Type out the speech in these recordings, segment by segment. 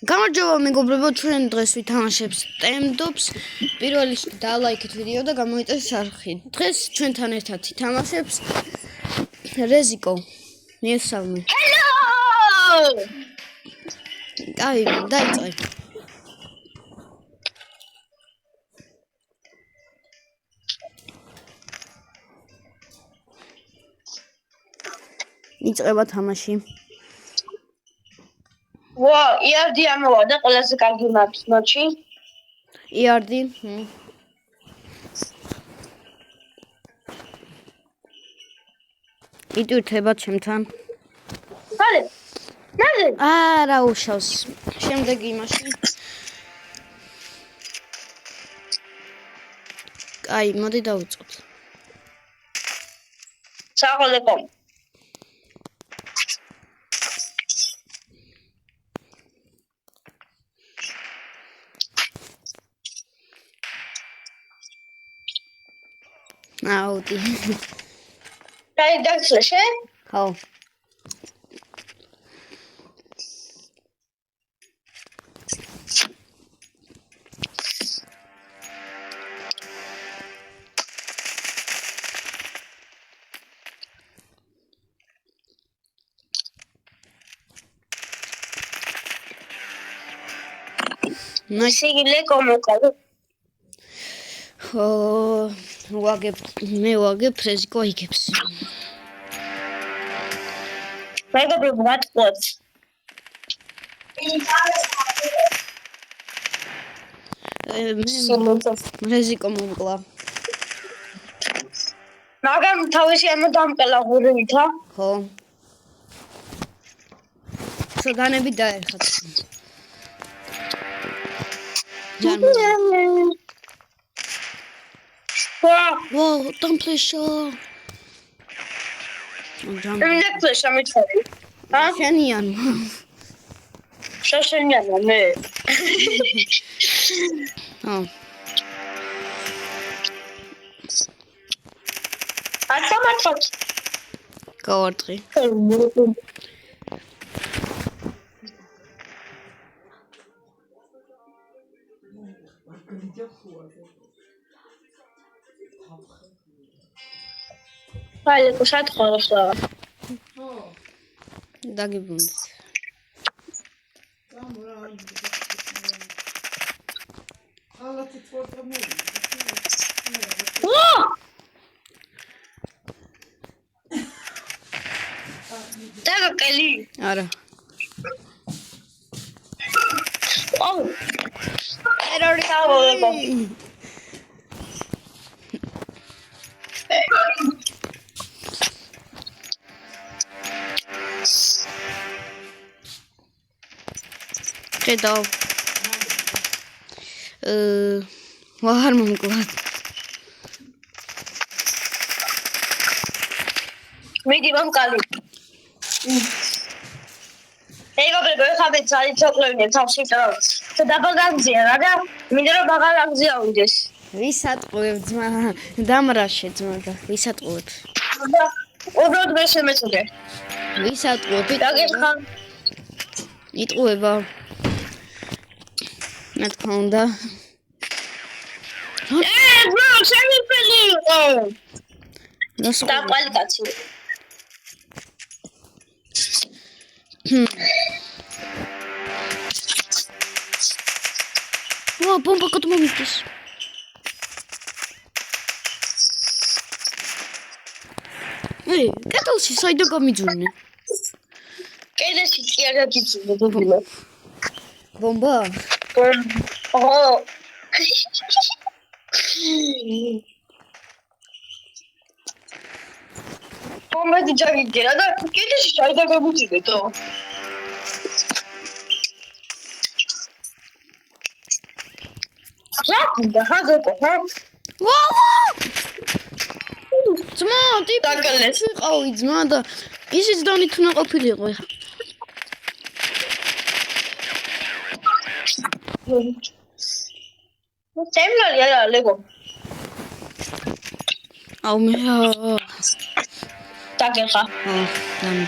გამარჯობა მეგობრებო, ჩვენ დღეს ვითამაშებს ტემდობს. პირველ რიგში დალაიქეთ ვიდეო და გამოიწვევთ არხი. დღეს ჩვენთან ერთად ვითამაშებს რეზიკო. მიესალმე. Hello! აი, დაიწყე. იწყება თამაში. ვა, იარდი ამოვიდა ყველაზე კარგი მატჩი. იარდი. იტვირთება ჩემთან. ხალე. ნაზე. არა უშავს. შემდეგ იმაში. აი, მოდი დავიწყოთ. საღოლეკო. აუტი. აი დაგწლე? ხო. სიგილე კომოკალო. მე ვაგებ რეზიკო იგებს. მეგობრებო, ვატყუოთ. რეზიკო მომკლა. მაგრამ თავისი ამოდამკლა ღურითა. ხო. სოდანები დაერხათ. ვა, დამფლეშო. იმდექლეშა მithori. ა? შენიან. შაშენიანა მე. ხო. ათამათოთ. გავარტყი. აი, კუშათ ხოლოსა. დაგიბრუნდით. დაგაკელი. არა. აუ. ერორი დავოლებო. ხედავ. ვარ მომკლა. მიდი მომკალი. მეგობრებო, ეხლა მე ძალიან ჩოკლევინე თავში ტრავს. და დაბაგანზია, რა მინდა რომ ბაღალაგზია უდეს. ვისატყუებ ძმა, დამრაშე ძმა და ვისატყუებ. და უბრალოდ მე შემეწოდე. ვისატყუებ? დაგეხა. იტყუება. მე თქმა უნდა. ძმა, შემიფელი იყო. და კვალიკაცი. ვა, ბომბა გადმომიგდეს. კეთილში საიდო გამიძურნე. კედელში კი არ გაგიძურნე, ბობილა. ბომბა? ო. ბომბა დიჯაგიგერა და კედელში საიდო გამიძურნე თო. რა ხაგეკო, ხა? ვა! ძმა, ტიპი ვიყავი ძმა და ისიც დონით უნდა ყოფილიყო ეხა. თემლარი არა ლეგო. აუ მე დაგეხა. დამი.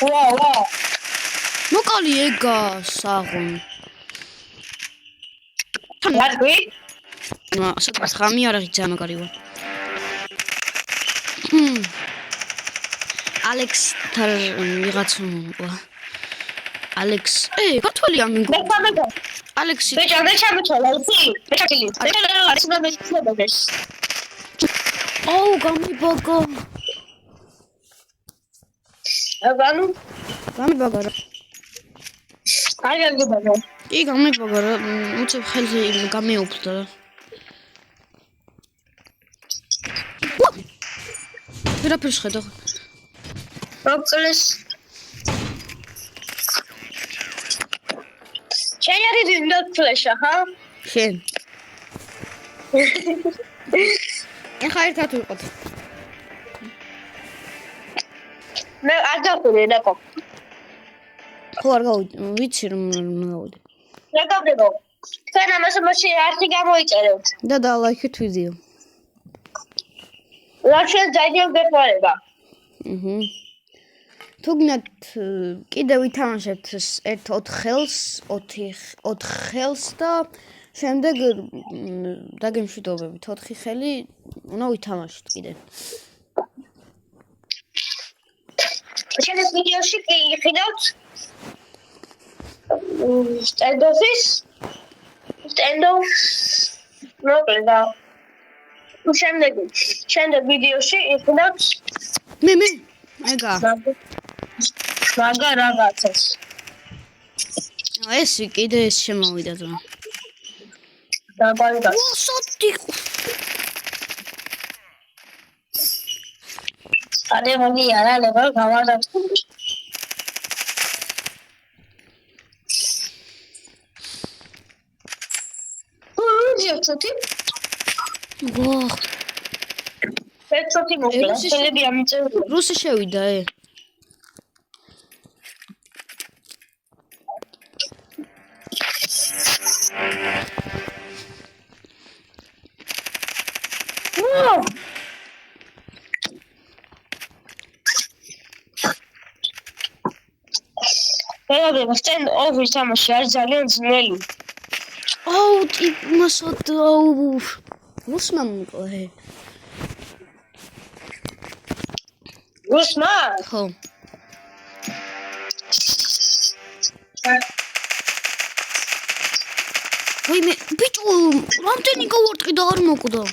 ვა. მოკალი ეგა საღონ. მარგვი? საკუთარ ხამი არ არის ძალიან მაგარი ვარ. ალექს თარ ვიღაცა მოყვა. ალექს, გათვალია მინგო. მე გამიგო. ალექსი. მე ჩამოთვალა, იცი? მე ჩაკილი. არის მომეცნებოდეს. აუ, გამიბაგა. აბანუ? გამიბაგა რა. აი გამიბაგა. კი, გამიბაგა რა. უცებ ხელზე გამეუფლდა რა. ვერაფერს ხედავ. როკლეს. შენ არის ვინდოს ფლეშა, ხა? შენ. ეხა ერთად ვიყოთ. მე არ გავხურე დაკო. ხო არ გავუდი, ვიცი რომ გავუდი. რა გავდებო? თქვენ ამას მოსი არტი გამოიწერეთ. და დალაიქეთ ვიდეო. რა შენ დაიჯერ გეხმარება? თუ გინდათ კიდე ვითამაშებთ ერთ 4 ხელს, 4 ხელს და შემდეგ დაგემშვიდობებით 4 ხელი უნდა ვითამაშოთ კიდე. შენ ეს ვიდეოში კი იყიდავთ სტენდოფის მოკლედ და შემდეგ ვიდეოში იყიდავთ მე ეგა მაგა რაღაცას ეს კიდე ეს შემოვიდა ძმა დაბალდა სოთი არე მოგი არა ლებო გავარდათ ჩოტი ვაჰ ფეთროთი მოკლა ხელები ამიწევია რუსი შევიდა ეგრევე სტენ ოფის თამაში არის ძალიან ძნელი. აუ ტიპმასად აუ რუსმა მოკლა რუსმა? ხო ვაიმე ბიჭო რამდენი გავარტყი და არ მოკვდა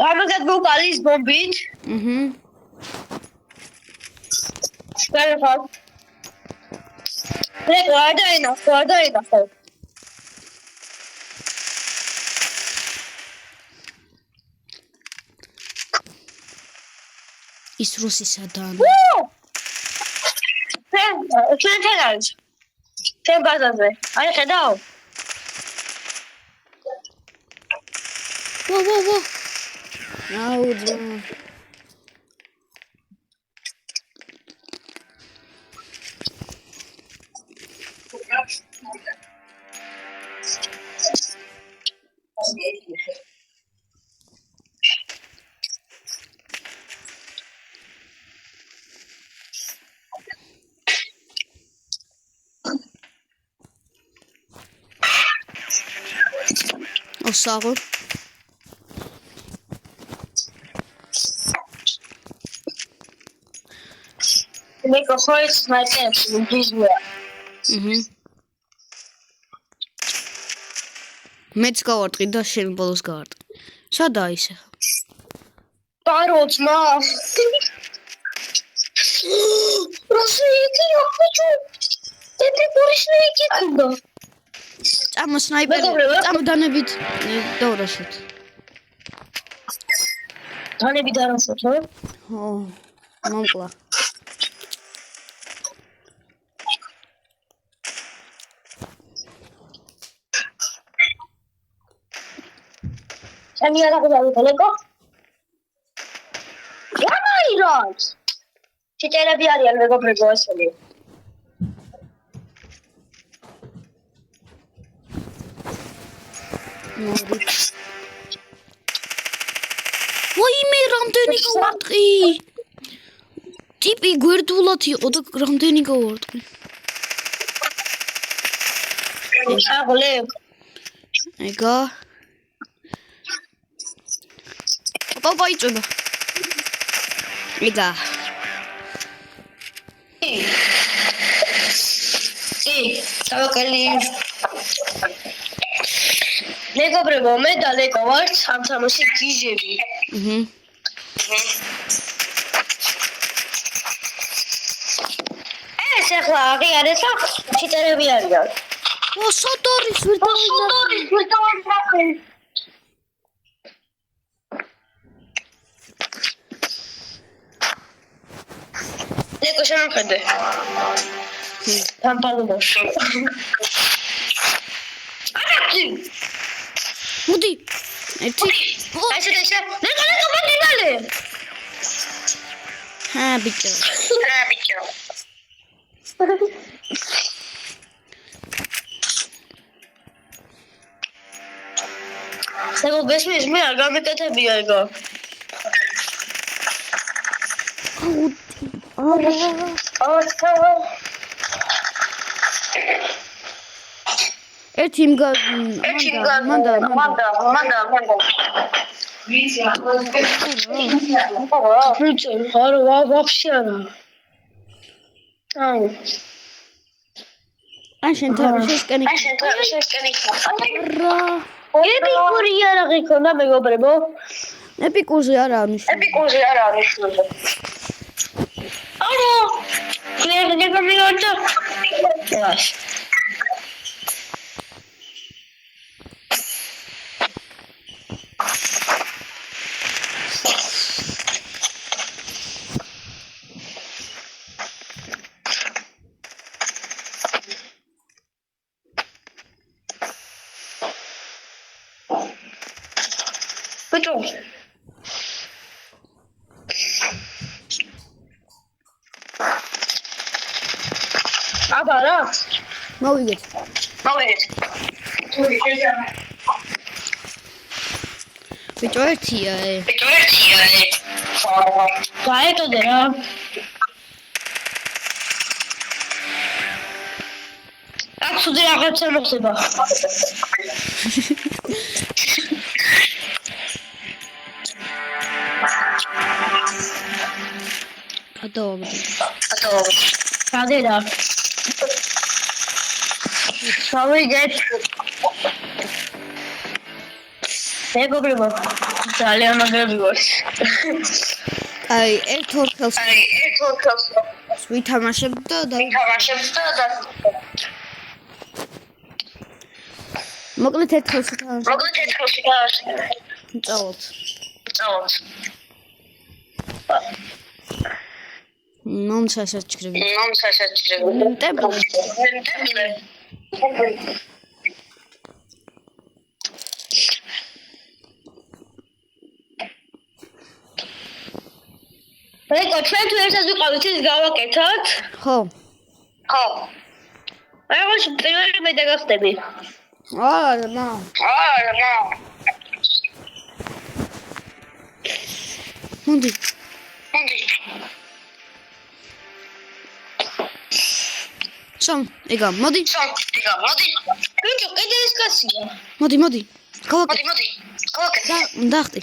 ამაგად მოკალის ბომბით? შეგეხავ. მე გადაინახო. ის რუსისადან. ჩვენ არის. ჩვენ ბაზაზე. აი ხედავ. ვა. აუ ძმა. Osaro. მე გხოიც მაიტერს ვიზუა. მეც გავარტყი და შენ ბოლოს გავარტყი. სადაა ის ახლა? პაროძმა. როსიკი ოხუჩუ. ეთრი პორიშნეიკი კუნდა. წამო სნაიპერი, წამო დანებით დავრაშოთ. დანები დავრაშოთ, ხო? ხო, მომკლა. Sami ara gozado teleko. Gamairos. ჩიტერები არიან მეგობრებო ასული. ვაიმე, რამდენი გავარტყი. ტიპი გვერდულად იყო და რამდენი გავარტყი. აღლე. ეგა. პაპა იწובה. ეგა. დავაკელი. მეგობრებო, მე და ლეკო ვარ სამსამოსი გიჟები. ეს ახლა აღიარეს და ჩიტერები არიან. ო, სოდორის ვირტუალური. ლეკო შემოხედე. დამპალობაში. მოდი. ერთი. ესე. ლეკო მაგინალე. ბიჭო. ლეკო გესმის მე არ გამეკეთებია ეგო. ერთი მანდა. вообще არა. ან შენ თავში შეკენი. რა. ეპიკური იარაღი ქონდა მეგობრებო. ეპიკურზე არა ნიშნულობა. არა. მე გამიგონდა. ეს. Bitte. Aber da. მოვიგეთ. ბიჭო ერთია. გაეტოდე რა. აბსოლუტურად რაღაცა მოხდება. Cadê-la? Sorry, Pego primo. Dale, no me olvides. აი, ერთ ორ ხელს ვითამაშებ და მოკლედ ერთ ხელს წავალთ. Non sasačkrivi. Temple. Rekord, ჩვენ თუ ერთად ვიყავით, ის გავაკეთოთ? ხო. რაღაც პირველი მე დაგახტები. არა. მოდი. სამ, ეგა, მოდი. ბიჭო, კიდე ეს კაცია. მოდი. გავაკეთე. დახტი.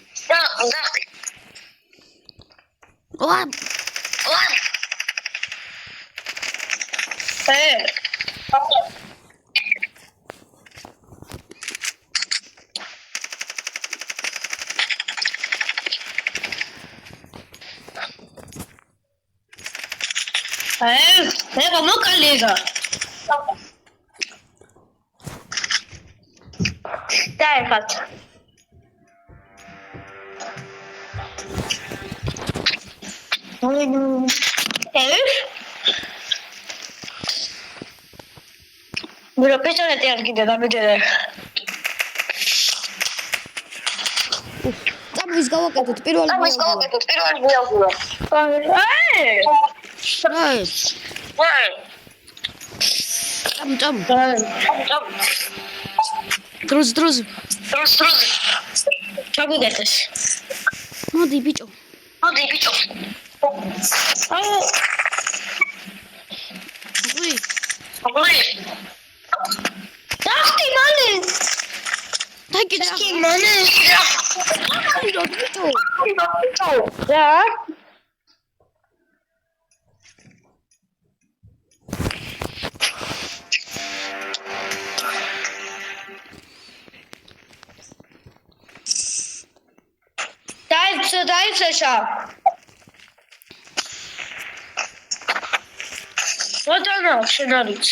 Venga, no colega. Dai, faccio. Me lo pecho de tierra que te da mucho de. Tam vis გავაკეთოთ პირველი. Ay! Ჭამ. დროზ. ჩაგუგეთეს. მოდი ბიჭო. აუ. ვი. დახტი მალე. დაგიდა. მალე. ბიჭო. რა? დაიცეშა. რატონა შენარიც?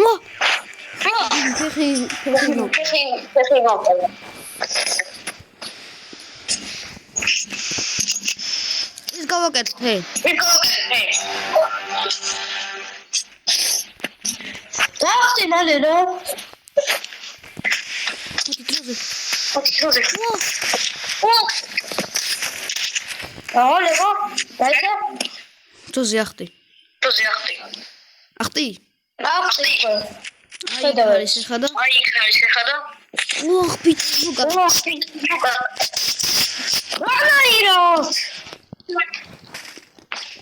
ვა. ფეხი მოკლა. ის გავაკეთე. დახტი მალე რა? დროზე. აოლეო, დაიცა? დროზე ახტი. ახტი? არის ეხა და. ოხ ბიჭო, რა?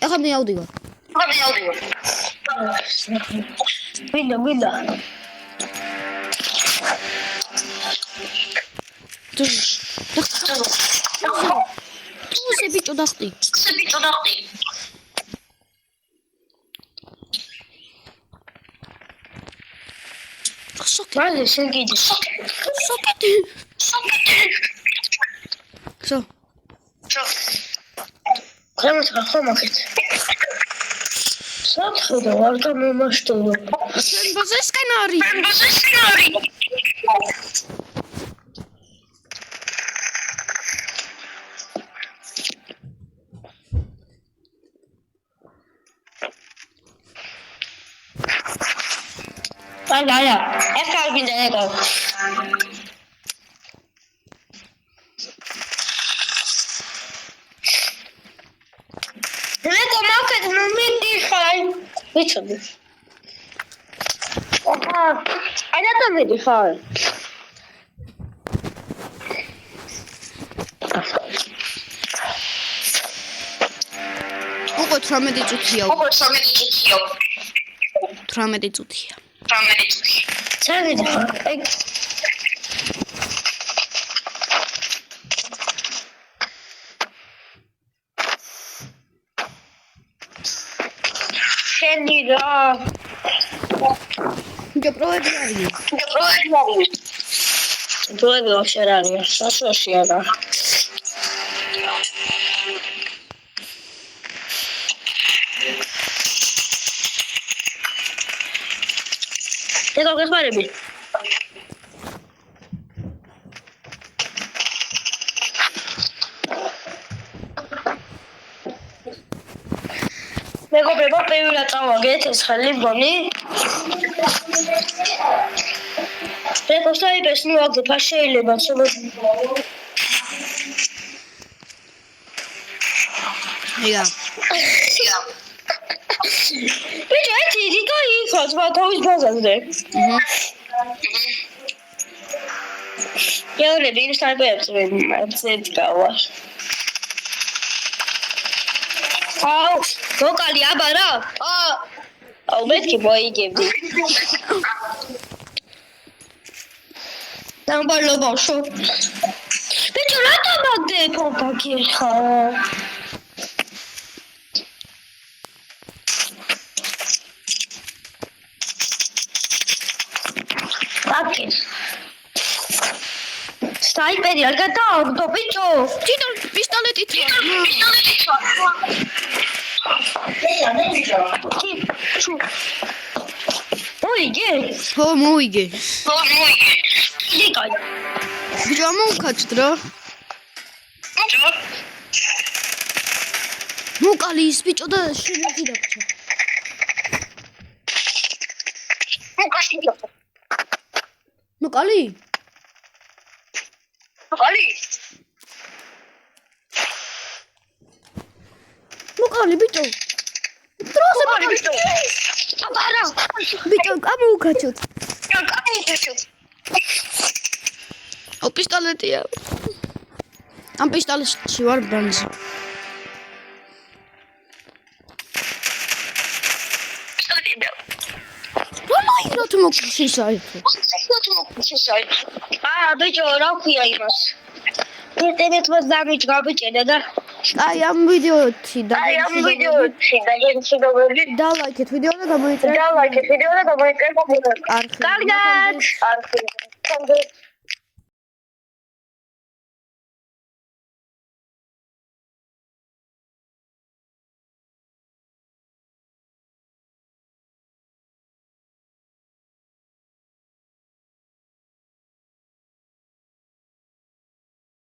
ეხა მე ავდივარ. მინდა. დროზე ბიჭო დახტი. მალე შეგიდი. სოკეტი. ხო. გამოსა ხომაკეთ. სათხე ვარ და მომაშტობო. შენ ბაზესკენ არის. Ala, ეს კარგი დაეკო. რეკო მოკეთ მომიდიხარ. ვიცოდი. ანა და მიდიხარ. უკვე 18 წუთია. 18 წუთია. ჩაგიდიხარ. შენი რა? გეპროვები არის. დროები ვაფშე არ არის. საშუაში არა. ეკო გეხმარები. მეგობრებო, პირველად წავაგეთ ეს ხელი მგონი. ეკო საიპეს მივაგდებ, არ შეიძლება ცოტა. ია. ბიჭო, ერთი რიგა იქაც თავის ბაზარზე. ეოლები იმ საიპებს ვეცეთ გავარ. აუ, ვოკალი აბა რა? აუ, მეთქი მოიგებდი. დამბალო ბავშვო. ბიჭო, რატო მაგდებ ფონტაკიხა? აკი. საიპერი არ გადააგდო, ბიჭო. თვითონ პისტოლეტით. მოიგე? ხო, მოიგე. ლიკაი. ბიჭო, მოვკაჭდ რა. მოკალი ის ბიჭო და შენაგი დაგჭა. მოკალი? მოყოლი ბიჭო. დროზე მოყოლი. აბარა. ბიჭო, გამოვუკაჩოთ. გამოვუკაჩოთ. ო პისტოლეტია. ამ პისტოლეტში ვარ ბანზი. რა თუ მოგშიშ საერთოდ? ბიჭო, რა ქვია იმას? ინტერნეტმა დამიჯგა ბიჭედა და აი ამ ვიდეოთი და და ლაიქეთ ვიდეო და გამოიწერეთ. კარგად.